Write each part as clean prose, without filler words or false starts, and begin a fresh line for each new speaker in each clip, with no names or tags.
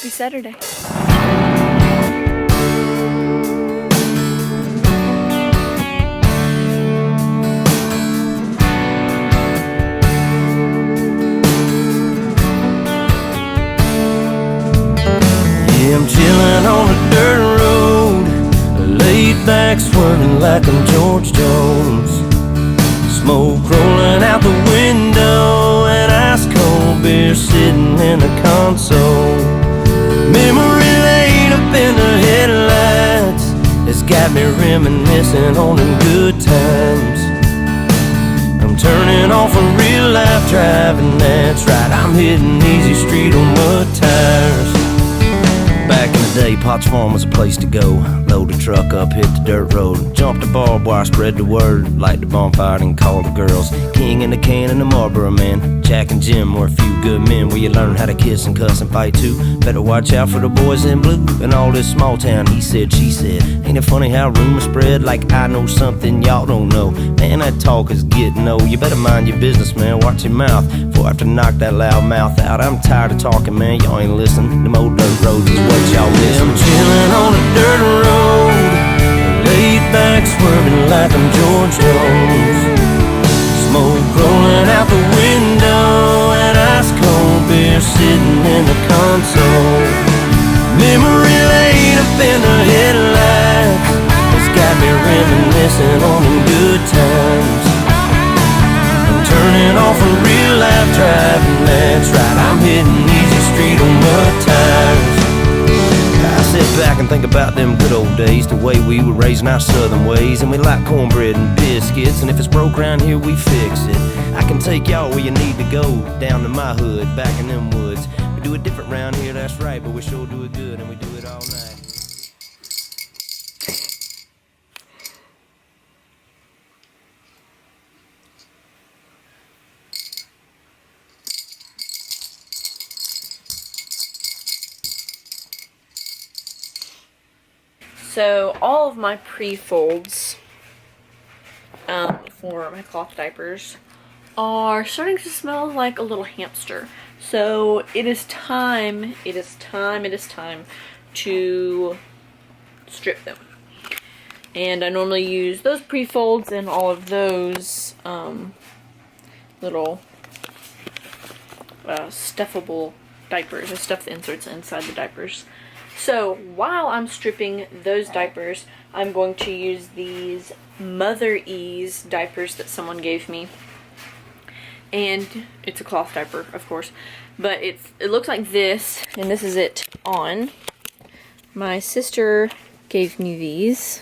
Happy Saturday.
Yeah, I'm chillin' on a dirt road, laid back swerving like I'm George Jones. Smoke rolling out the window and ice cold beer sitting in the console. Memory lane up in the headlights has got me reminiscing on them good times. I'm turning off a real life driving, that's right, I'm hitting easy street on mud tires. Back in the day, Potts Farm was a place to go. Load the truck up, hit the dirt road, jump the barbed wire, spread the word, light the bonfire and call the girls. King and the can and the Marlboro man, Jack and Jim were a few good men where you learn how to kiss and cuss and fight too. Better watch out for the boys in blue and all this small town he said, she said. Ain't it funny how rumors spread like I know something y'all don't know? Man, that talk is getting old. You better mind your business, man, watch your mouth before I have to knock that loud mouth out. I'm tired of talking, man, y'all ain't listening. Them old dirt roads is what y'all miss. I'm chillin' on a dirt road, laid back swerving like I'm George Jones. Smoke rolling out the window and ice cold beer sitting in the console. Memory lane up in the headlights has got me reminiscing on them good times. I'm turning off a real life driving, that's right, I'm hitting easy street on mud tires. I sit back and think about them good old days, the way we were raising our southern ways. And we like cornbread and biscuits, and if it's broke around here, we fix it. I can take y'all where you need to go, down to my hood, back in them woods. We do it different round here, that's right, but we sure do it good, and we do it all night.
So all of my pre-folds for my cloth diapers are starting to smell like a little hamster. So it is time to strip them. And I normally use those pre-folds and all of those little stuffable diapers. I stuff the inserts inside the diapers. So while I'm stripping those diapers, I'm going to use these Mother Ease diapers that someone gave me. And it's a cloth diaper, of course, but it looks like this, and this is it on. My sister gave me these,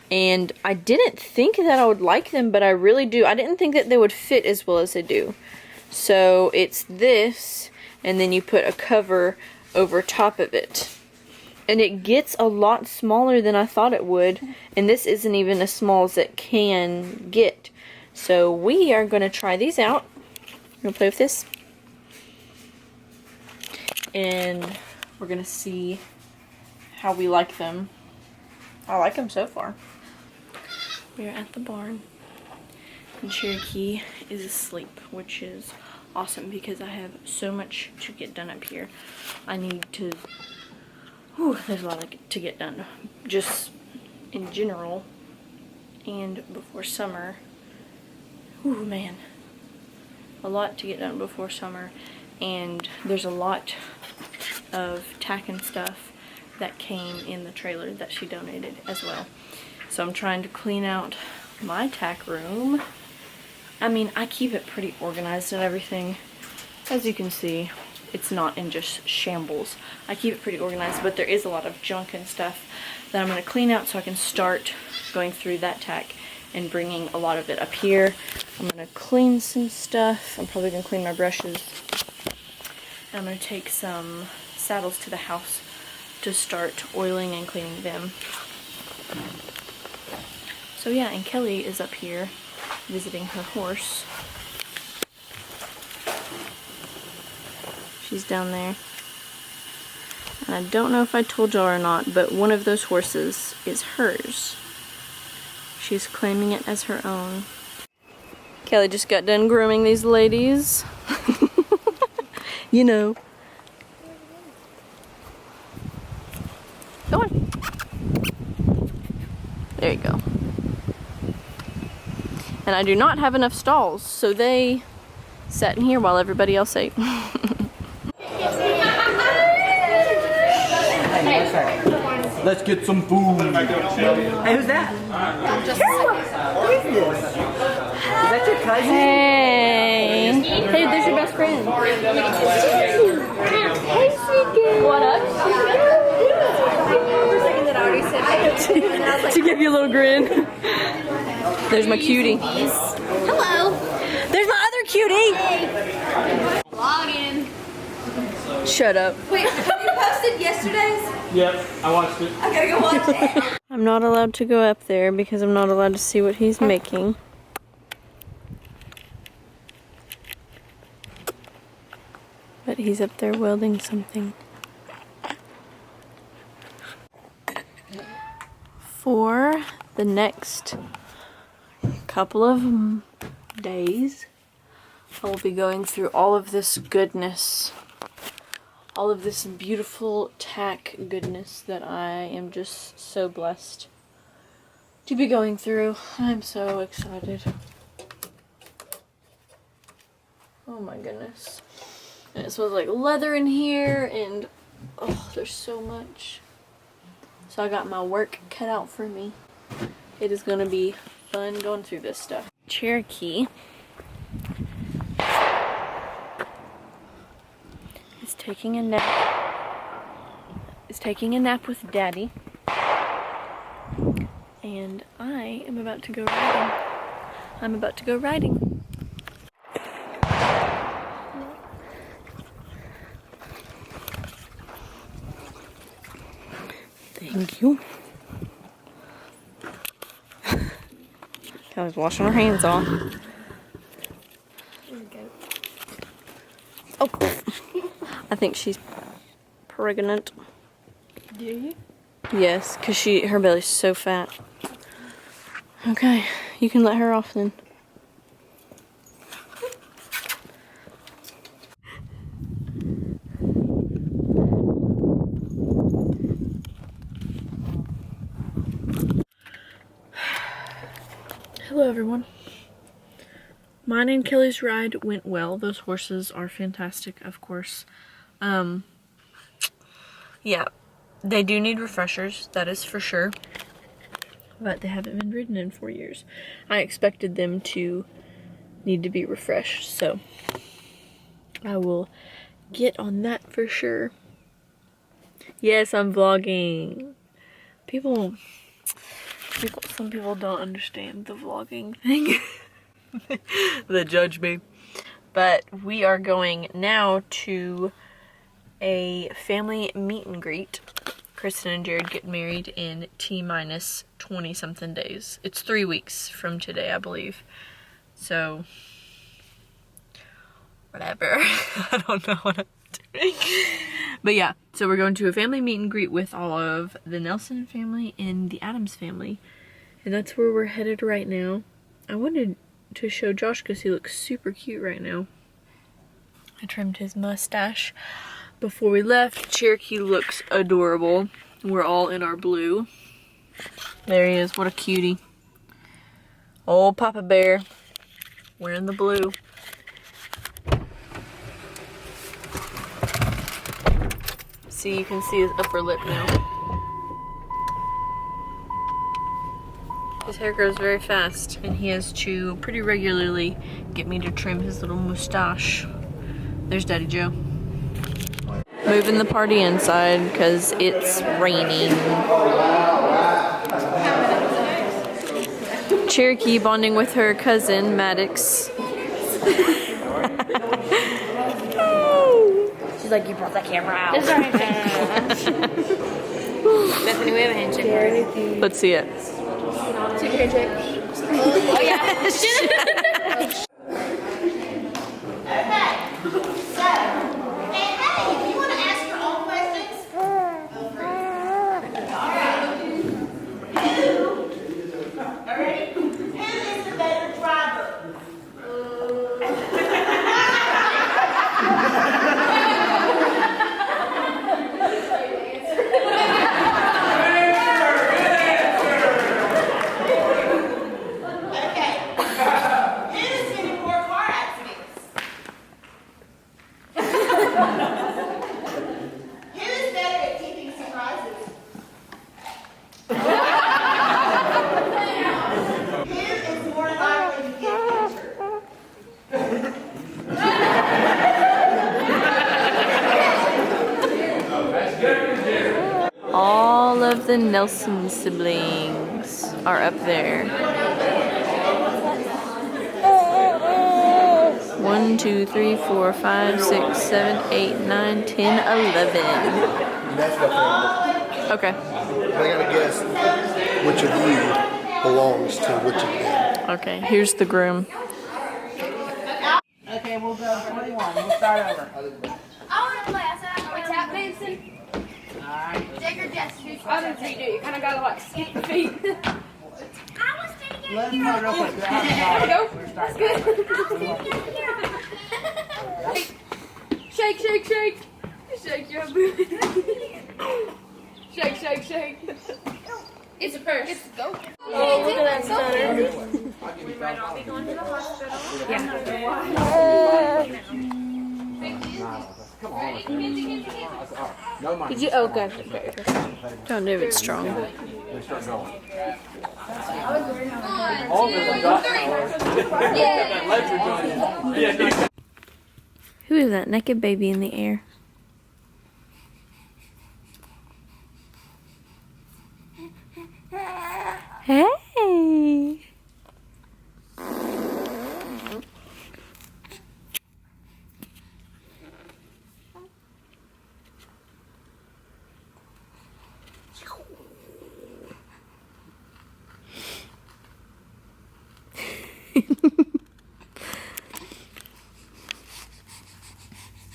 and I didn't think that I would like them, but I really do. I didn't think that they would fit as well as they do. So it's this, and then you put a cover over top of it, and it gets a lot smaller than I thought it would, and this isn't even as small as it can get. So we are going to try these out. I'm going to play with this, and we're going to see how we like them. I like them so far. We are at the barn, and Cherokee is asleep, which is awesome because I have so much to get done up here. I need to, there's a lot to get done, just in general, and before summer. Man, a lot to get done before summer, and there's a lot of tack and stuff that came in the trailer that she donated as well. So I'm trying to clean out my tack room. I mean, I keep it pretty organized and everything. As you can see, it's not in just shambles. I keep it pretty organized, but there is a lot of junk and stuff that I'm going to clean out so I can start going through that tack and bringing a lot of it up here. I'm going to clean some stuff. I'm probably going to clean my brushes. I'm going to take some saddles to the house to start oiling and cleaning them. So yeah, and Kelly is up here visiting her horse. She's down there. And I don't know if I told y'all or not, but one of those horses is hers. She's claiming it as her own. Kelly just got done grooming these ladies. You know. Go on. There you go. And I do not have enough stalls, so they sat in here while everybody else ate.
Let's get some food. Hey, who's that? Who is this? Is that your cousin?
Hey. Hey, there's your best friend. Hey, Seeker. What up? To give you a little grin. There's my cutie.
Hello.
There's my other cutie.
Vlogging.
Shut up.
Wait, have you posted yesterday's?
Yep, I watched it.
I gotta go watch it.
I'm not allowed to go up there because I'm not allowed to see what he's making. But he's up there welding something. For the next couple of days, I will be going through all of this goodness. All of this beautiful tack goodness that I am just so blessed to be going through. I'm so excited. Oh my goodness. And it smells like leather in here, and oh, there's so much. So I got my work cut out for me. It is gonna be fun going through this stuff. Cherokee is taking a nap. Is taking a nap with Daddy. And I am about to go riding. I'm about to go riding. Thank you. Kelly's washing her hands off. Oh, I think she's pregnant.
Do you?
Yes, because her belly's so fat. Okay, you can let her off then. Hello everyone. Mine and Kelly's ride went well. Those horses are fantastic, of course. Yeah, they do need refreshers, that is for sure. But they haven't been ridden in 4 years. I expected them to need to be refreshed, so I will get on that for sure. Yes, I'm vlogging. Some people don't understand the vlogging thing. They judge me. But we are going now to a family meet and greet. Kristen and Jared get married in T-minus 20 something days. It's 3 weeks from today, I believe. So, whatever. I don't know what I'm doing. But yeah, so we're going to a family meet and greet with all of the Nelson family and the Adams family. And that's where we're headed right now. I wanted to show Josh because he looks super cute right now. I trimmed his mustache before we left. Cherokee looks adorable. We're all in our blue. There he is. What a cutie. Old Papa Bear wearing the blue. See, you can see his upper lip now. His hair grows very fast, and he has to pretty regularly get me to trim his little mustache. There's Daddy Joe. Moving the party inside because it's raining. Cherokee bonding with her cousin, Maddox.
She's like, you brought that camera out. That's right. Bethany, we have a handshake.
Let's see it.
Take your handshake. Oh yeah.
all of the Nelson siblings are up there. 1, 2, 3, 4, 5, 6, 7, 8, 9, 10, 11.
That's what
Okay.
they gotta guess which of you belongs to which of them.
Okay, here's the groom.
Okay, we'll go 21. We'll start over.
I want to play. I said, we tap dancing.
Alright.
Jake or Jess? I don't think you do. You kind of got to like skip your feet. I was sitting
Let them know real quick.
There we go. That's good. Shake, shake, shake. Shake your booty. Shake, shake, shake. It's a purse. It's a go.
Oh, look at that stutter.
We might all be going to the hospital.
Did you? Oh, good. Don't do it strong. Who is that naked baby in the air? Hey!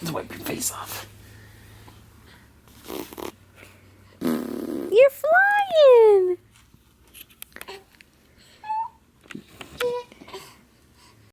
Let's wipe your face off.
You're flying!